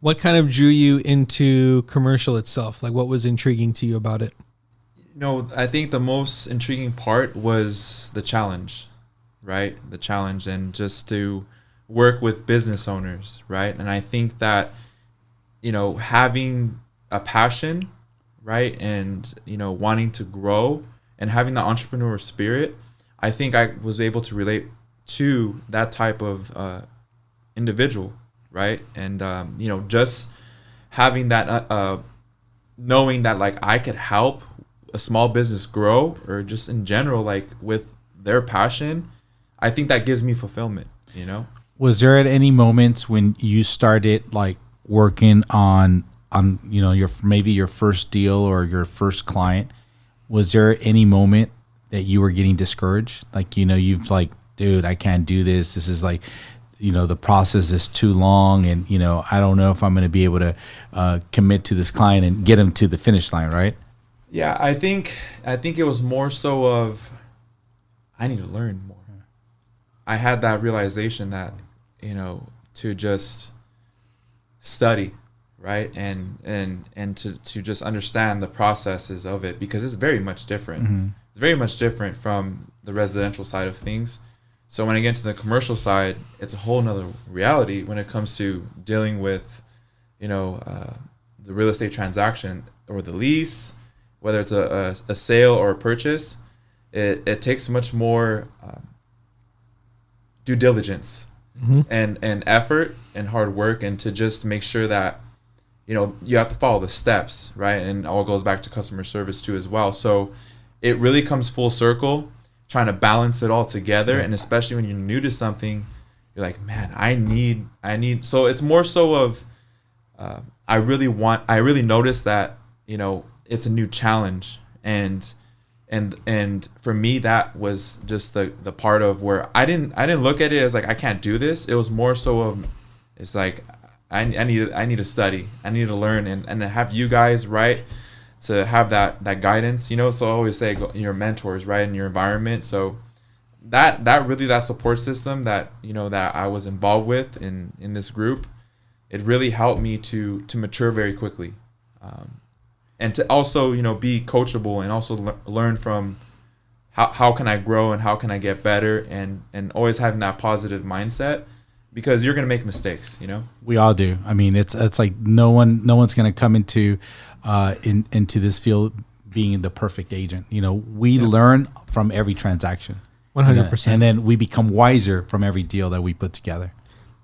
What kind of drew you into commercial itself? Like, what was intriguing to you about it? I think the most intriguing part was the challenge, right? The challenge, and just to work with business owners, right? And I think that, having a passion, right? And, wanting to grow and having the entrepreneur spirit, I think I was able to relate to that type of individual, right? And, just having that, knowing that like I could help a small business grow, or just in general, like with their passion, I think that gives me fulfillment, Was there at any moments when you started like working on your first deal or your first client, was there any moment that you were getting discouraged? Like, you've like, dude, I can't do this. This is like, the process is too long, and, I don't know if I'm going to be able to commit to this client and get him to the finish line, right? Yeah, I think it was more so of, I need to learn more. I had that realization that, to just study, right? And to just understand the processes of it, because it's very much different. Mm-hmm. It's very much different from the residential side of things. So when I get to the commercial side, it's a whole nother reality when it comes to dealing with, the real estate transaction or the lease, whether it's a sale or a purchase. It takes much more due diligence, mm-hmm. and effort and hard work, and to just make sure that, you have to follow the steps, right? And it all goes back to customer service too as well. So it really comes full circle, trying to balance it all together. And especially when you're new to something, you're like, man, I need. So it's more so of, I really noticed that, it's a new challenge. And for me, that was just the part of where I didn't look at it as like, I can't do this. It was more so of, it's like, I need to study. I need to learn, and to have you guys, right, to have that guidance, So I always say, your mentors, right, in your environment. So that support system that, that I was involved with in this group, it really helped me to mature very quickly. And to also, be coachable, and also learn from how can I grow and how can I get better, and always having that positive mindset, because you're going to make mistakes, We all do. I mean, it's like no one's going to come into this field being the perfect agent. We learn from every transaction. 100%. And then we become wiser from every deal that we put together.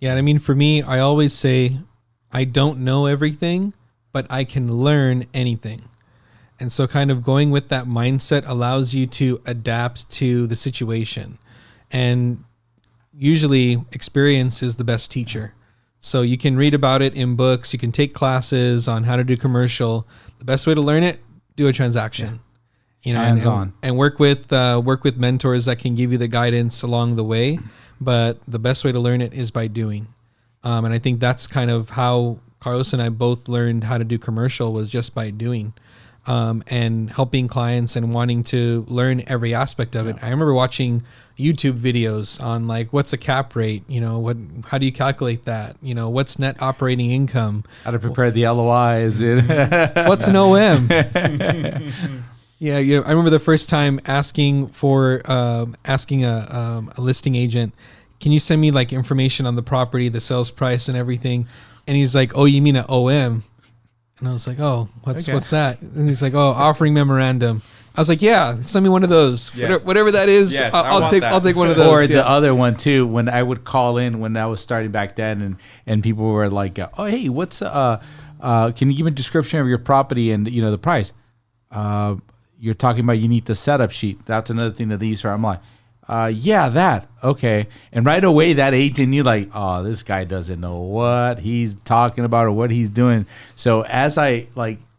Yeah. I mean, for me, I always say I don't know everything, but I can learn anything. And so kind of going with that mindset allows you to adapt to the situation. And usually experience is the best teacher. So you can read about it in books, you can take classes on how to do commercial. The best way to learn it, do a transaction. Hands on. And work with mentors that can give you the guidance along the way. But the best way to learn it is by doing. And I think that's kind of how Carlos and I both learned how to do commercial, was just by doing, and helping clients and wanting to learn every aspect of it. I remember watching YouTube videos on like, what's a cap rate? How do you calculate that? What's net operating income? How to prepare the LOIs. What's an OM? Yeah. I remember the first time asking a listing agent, can you send me like information on the property, the sales price and everything? And he's like, oh, you mean an OM? And I was like, oh, what's that? And he's like, oh, offering memorandum. I was like, yeah, send me one of those. Yes. Whatever that is, yes, I'll take one of those. Or the other one too, when I would call in when I was starting back then, and people were like, oh, hey, what's can you give me a description of your property and the price? You're talking about you need the setup sheet. That's another thing that they use for. I'm like, yeah, that. Okay. And right away, that agent, you're like, oh, this guy doesn't know what he's talking about or what he's doing. So as I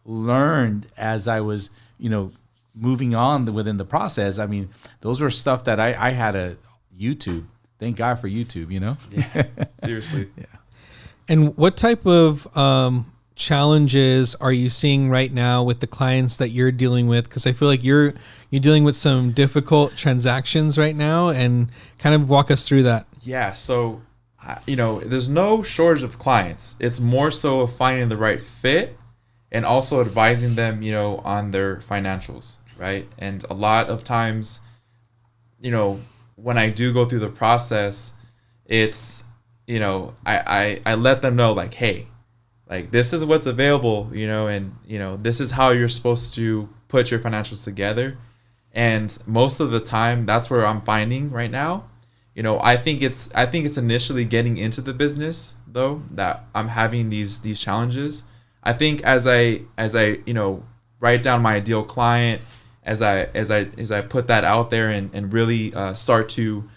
learned, as I was, moving on within the process, I mean, those were stuff that I had a YouTube. Thank God for YouTube, Yeah, seriously. Yeah. And what type of challenges are you seeing right now with the clients that you're dealing with? Because I feel like you're dealing with some difficult transactions right now, and kind of walk us through that. Yeah. So there's no shortage of clients. It's more so of finding the right fit and also advising them, on their financials, right? And a lot of times, when I do go through the process, it's, I let them know, like, hey, like, this is what's available, and, this is how you're supposed to put your financials together. And most of the time, that's where I'm finding right now. I think it's initially getting into the business, though, that I'm having these challenges. I think as I write down my ideal client, as I put that out there and really start to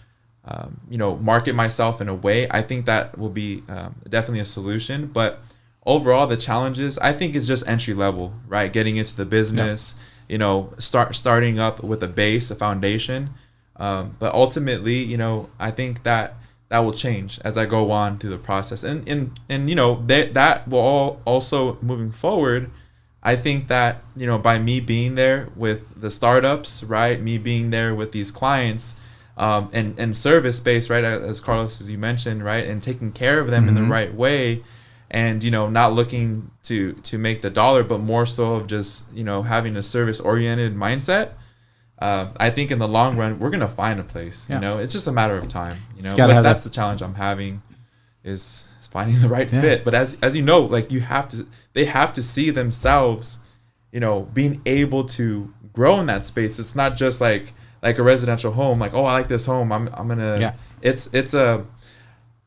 market myself in a way, I think that will be definitely a solution. But overall, the challenges, I think, is just entry level, right? Getting into the business, starting up with a base, a foundation. But ultimately, I think that will change as I go on through the process, and that will all also, moving forward, I think that by me being there with the startups, right, me being there with these clients, and service based, right, as Carlos, as you mentioned, right, and taking care of them in the right way, and not looking to make the dollar, but more so of just having a service oriented mindset. I think in the long run, we're gonna find a place. It's just a matter of time. But that's the challenge I'm having, is finding the right fit. But as like, they have to see themselves, being able to grow in that space. It's not just like a residential home. Like, oh, I like this home. I'm gonna. Yeah.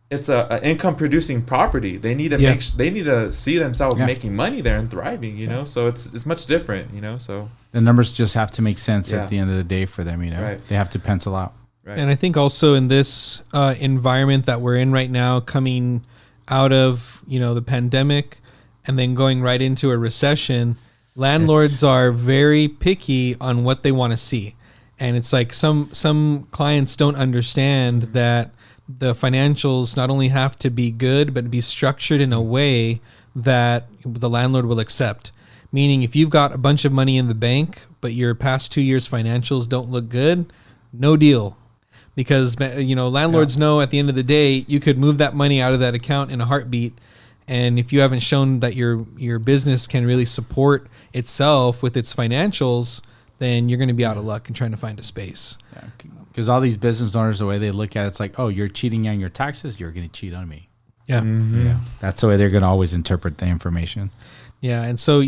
It's a income producing property. They need to they need to see themselves making money there and thriving. So it's much different. So the numbers just have to make sense at the end of the day for them. Right. They have to pencil out. Right. And I think also in this environment that we're in right now, coming out of the pandemic and then going right into a recession, landlords are very picky on what they want to see. And it's like some clients don't understand that the financials not only have to be good, but be structured in a way that the landlord will accept. Meaning, if you've got a bunch of money in the bank, but your past 2 years financials don't look good, no deal. Because landlords know at the end of the day, you could move that money out of that account in a heartbeat. And if you haven't shown that your business can really support itself with its financials, then you're going to be out of luck in trying to find a space. Yeah. Because all these business owners, the way they look at it, it's like, oh, you're cheating on your taxes, you're going to cheat on me. Yeah. Mm-hmm. Yeah. That's the way they're going to always interpret the information. Yeah. And so,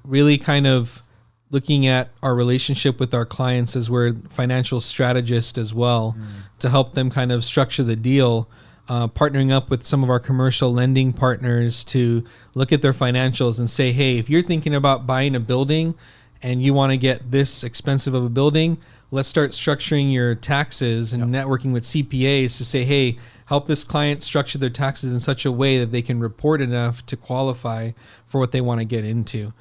really kind of looking at our relationship with our clients as we're financial strategists as well, to help them kind of structure the deal, partnering up with some of our commercial lending partners to look at their financials and say, hey, if you're thinking about buying a building and you want to get this expensive of a building, let's start structuring your taxes and networking with CPAs to say, hey, help this client structure their taxes in such a way that they can report enough to qualify for what they want to get into.